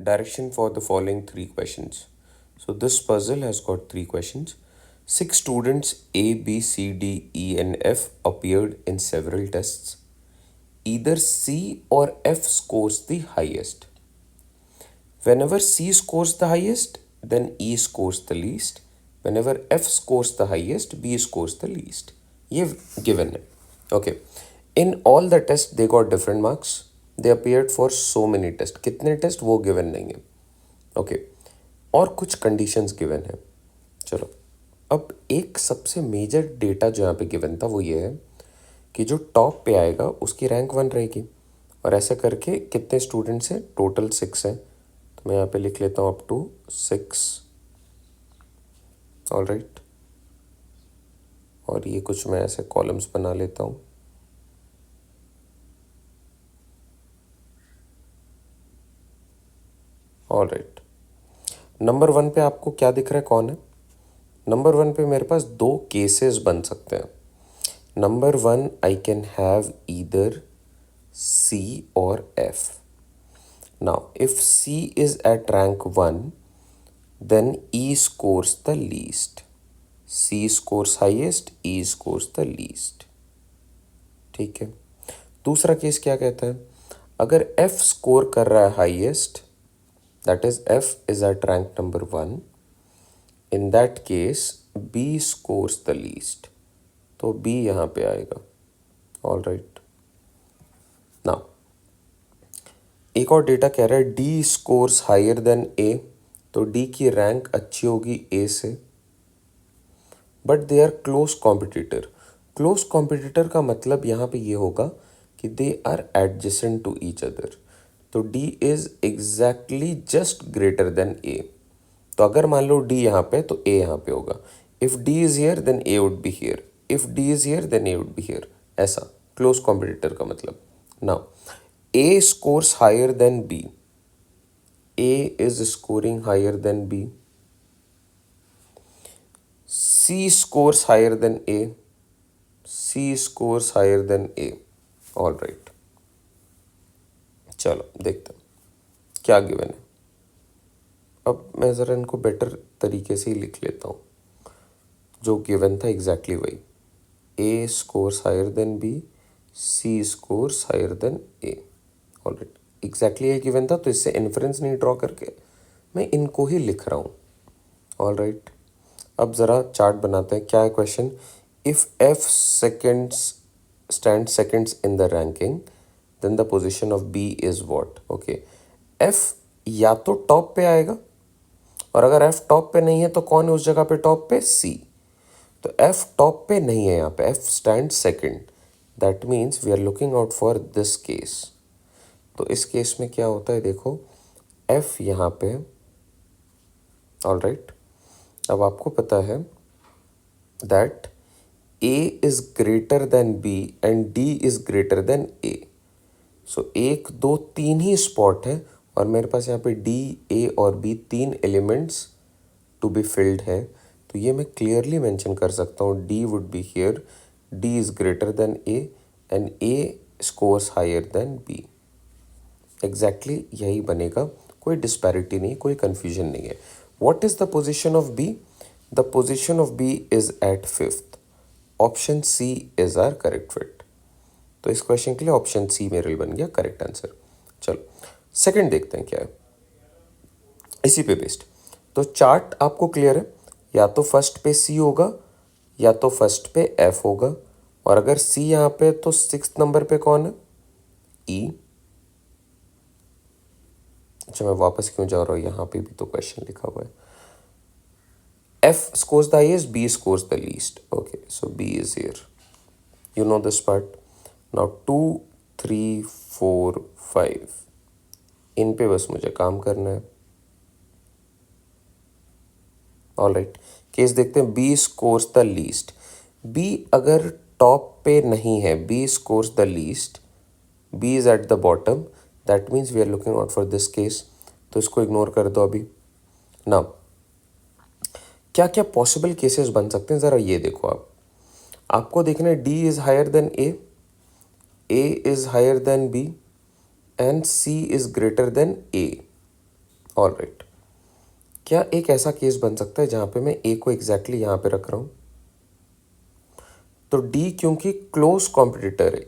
direction for the following three questions. So this puzzle has got three questions. Six students A, B, C, D, E, and F appeared in several tests. Either C or F scores the highest. Whenever C scores the highest, then E scores the least. Whenever F scores the highest, B scores the least. ये given है. Okay. In all the tests, they got different marks. They appeared for so many tests. कितने test वो given नहीं है. Okay. और कुछ conditions given है. चलो. अब एक सबसे मेजर डेटा जो यहाँ पे गिवन था वो ये है कि जो टॉप पे आएगा उसकी रैंक 1 रहेगी. और ऐसा करके कितने स्टूडेंट्स हैं? टोटल 6 हैं. तो मैं यहाँ पे लिख लेता हूँ अप टू 6. All right. और ये कुछ मैं ऐसे कॉलम्स बना लेता हूँ. All right. नंबर 1 पे आपको क्या दिख रहा है? कौन है? नंबर 1 पे मेरे पास दो केसेस बन सकते हैं. Number 1, I can have either C or F. Now, if C is at rank 1, then E scores the least. C scores highest, E scores the least. ठीक है. दूसरा केस क्या कहता है? अगर F स्कोर कर रहा है highest, that is F is at rank number 1, in that case B scores the least. तो B यहाँ पे आएगा. All right. Now, एक और डेटा कह रहा है D scores higher than A. तो D की रैंक अच्छी होगी A से. But they are close competitor. Close competitor का मतलब यहाँ पे ये होगा कि they are adjacent to each other. तो D is exactly just greater than A. तो अगर मान लो D यहाँ पे तो A यहाँ पे होगा. If D is here then A would be here. If D is here then A would be here. ऐसा क्लोज कॉम्पिटिटर का मतलब. Now A scores higher than B. A is scoring higher than B. C scores higher than A. C scores higher than A. All right. चलो देखते हैं क्या given है. अब मैं ज़रा इनको बेटर तरीके से ही लिख लेता हूँ. जो गिवन था एग्जैक्टली वही. A scores higher than B. C scores higher than A. All right. Exactly ये गिवन था तो इससे इन्फ्रेंस नहीं ड्रॉ करके मैं इनको ही लिख रहा हूँ. All right. अब ज़रा चार्ट बनाते हैं. क्या है question? If F seconds stand seconds in the ranking then the position of B is what. Okay. F या तो टॉप पे आएगा और अगर F टॉप पे नहीं है तो कौन है उस जगह पे टॉप पे? C. तो F टॉप पे नहीं है यहाँ पे. F stand second. That means we are looking out for this case. तो इस केस में क्या होता है देखो. F यहाँ पे है. All right. अब आपको पता है that A is greater then B and D is greater than A. So 1, 2, 3 he spot है और मेरे पास यहाँ पे D, A और B 3 elements to be filled है. तो ये मैं क्लियरली मेंशन कर सकता हूँ. D would be here. D is greater than A and A scores higher than B. Exactly यही बनेगा. कोई डिस्पैरिटी नहीं, कोई कन्फ्यूजन नहीं है. What is the position of B? The position of B is at 5th. Option C is are correct fit. तो इस question के लिए ऑप्शन सी मेरे लिए बन गया करेक्ट आंसर. चलो सेकंड देखते हैं क्या है इसी पे बेस्ड. तो चार्ट आपको क्लियर है. या तो फर्स्ट पे सी होगा या तो फर्स्ट पे एफ होगा. और अगर सी यहाँ पे तो 6th नंबर पे कौन है? ई. अच्छा मैं वापस क्यों जा रहा हूँ? यहाँ पे भी तो क्वेश्चन लिखा हुआ है. F scores the highest, B scores the least. Okay, so B is here. You know this part. Now 2, 3, 4, 5. इन पे बस मुझे काम करना है. All right. केस देखते हैं. B scores the least. B अगर टॉप पे नहीं है, B scores the least. B is at the bottom. That means we are looking out for this case. तो इसको इग्नोर कर दो अभी. Now क्या क्या पॉसिबल केसेस बन सकते हैं ज़रा ये देखो आप. आपको देखना है D is higher than A, A is higher than B and C is greater than A. All right, क्या एक ऐसा केस बन सकता है जहाँ पे मैं ए को एग्जैक्टली यहाँ पे रख रहा हूँ? तो डी क्योंकि क्लोज कॉम्पिटिटर है,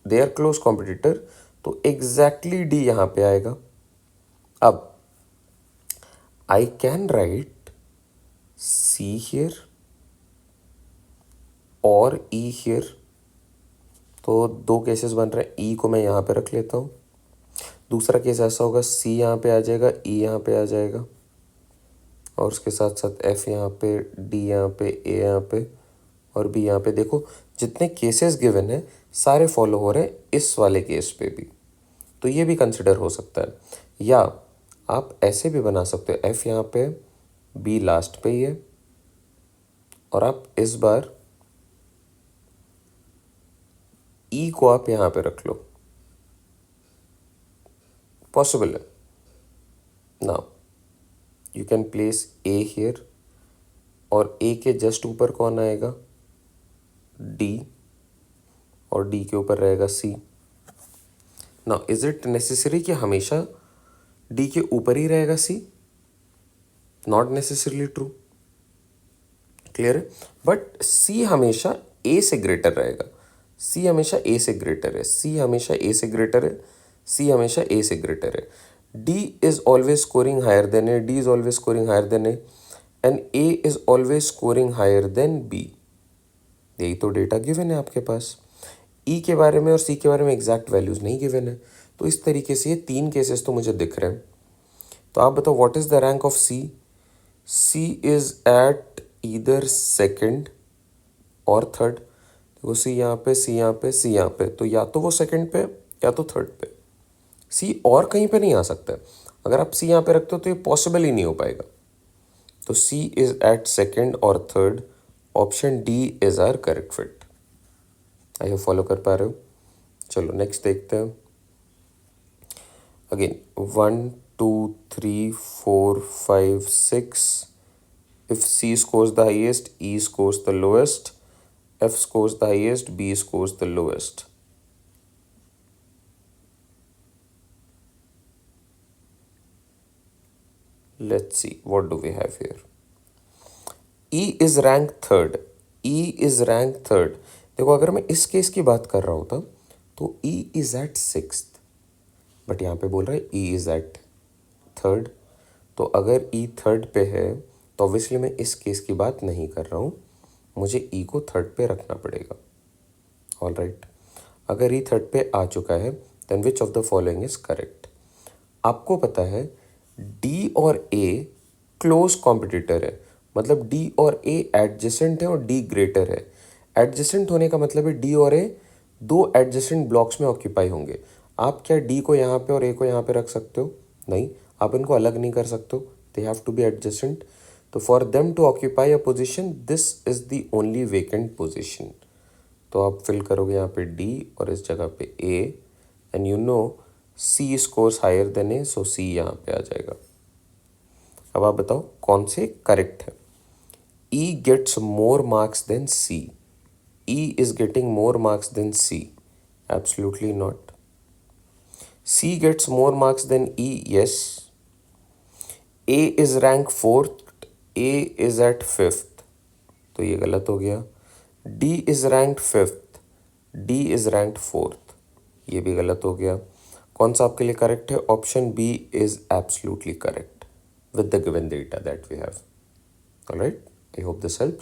दे आर क्लोज कॉम्पिटिटर, तो एग्जैक्टली डी यहाँ पे आएगा। अब I can write see here और ई हियर, तो दो केसेस बन रहे हैं, ई को मैं यहाँ पे रख लेता हूँ। दूसरा केस ऐसा होगा, सी यहाँ पे आ जाएगा, ई यहाँ पे आ जाएगा, और उसके साथ साथ एफ यहाँ पे, डी यहाँ पे, ए यहाँ पे और बी यहाँ पे। देखो जितने केसेस गिवन है सारे फॉलो हो रहे हैं इस वाले केस पे भी, तो ये भी कंसिडर हो सकता है। या आप ऐसे भी बना सकते हो, एफ यहाँ पे, बी लास्ट पे ही है, और आप इस बार ई को आप यहाँ पे रख लो, पॉसिबल है। Now you can place a here, और ए के जस्ट ऊपर कौन आएगा? डी, और डी के ऊपर रहेगा सी। नाउ इज इट नेसेसरी कि हमेशा डी के ऊपर ही रहेगा सी? नॉट नेसेसरली ट्रू, क्लियर है। बट सी हमेशा ए से ग्रेटर रहेगा, सी हमेशा ए से ग्रेटर है, सी हमेशा ए से ग्रेटर है, सी हमेशा ए से ग्रेटर है। D is always scoring higher than A, D is always scoring higher than A, and A is always scoring higher than B. यही तो डेटा गिवन है आपके पास। ई के बारे में और सी के बारे में एग्जैक्ट वैल्यूज नहीं गिवन है, तो इस तरीके से ये तीन केसेस तो मुझे दिख रहे हैं। तो आप बताओ what is the rank of C? C is at either second और थर्ड। देखो सी यहाँ पे, सी यहाँ पे, सी यहाँ पे, तो या तो वो सेकंड पे या तो थर्ड पे, सी और कहीं पे नहीं आ सकता है। अगर आप सी यहाँ पे रखते हो तो ये पॉसिबल ही नहीं हो पाएगा। तो सी इज एट सेकंड और third, option D is are correct fit. I hope follow कर पा रहे हो। चलो नेक्स्ट देखते हैं। Again 1 2 3 4 5 6, if C scores the highest, E scores the lowest, F scores the highest, B scores the lowest. Let's see what do we have here. E is ranked third. E is ranked third. देखो अगर मैं इस case की बात कर रहा होता तो E is at sixth, but यहाँ पे बोल रहा है E is at third। तो अगर E थर्ड पे है तो ऑब्वियसली मैं इस केस की बात नहीं कर रहा हूँ, मुझे E को थर्ड पे रखना पड़ेगा। ऑल राइट, अगर E थर्ड पे आ चुका है then which of the following is correct? आपको पता है D और A क्लोज कॉम्पिटिटर है, मतलब D और A एडजेसेंट है और D ग्रेटर है। एडजेसेंट होने का मतलब है D और A दो एडजेसेंट ब्लॉक्स में ऑक्यूपाई होंगे। आप क्या D को यहाँ पे और A को यहाँ पे रख सकते हो? नहीं, आप इनको अलग नहीं कर सकते हो, they have to be adjacent. तो for them to occupy a position this is the only vacant position. तो आप फिल करोगे यहाँ पे D और इस जगह पे A, and you know C scores higher than A, so C यहाँ पे आ जाएगा। अब आप बताओ कौन से करेक्ट है? E gets more marks than C. E is getting more marks than C. Absolutely not. C gets more marks than E, yes. A is ranked fourth, A is at fifth, तो ये गलत हो गया। D is ranked fifth, D is ranked fourth, ये भी गलत हो गया। कौन सा आपके लिए करेक्ट है? Option B is absolutely correct with the given data that we have. All right, I hope this helps.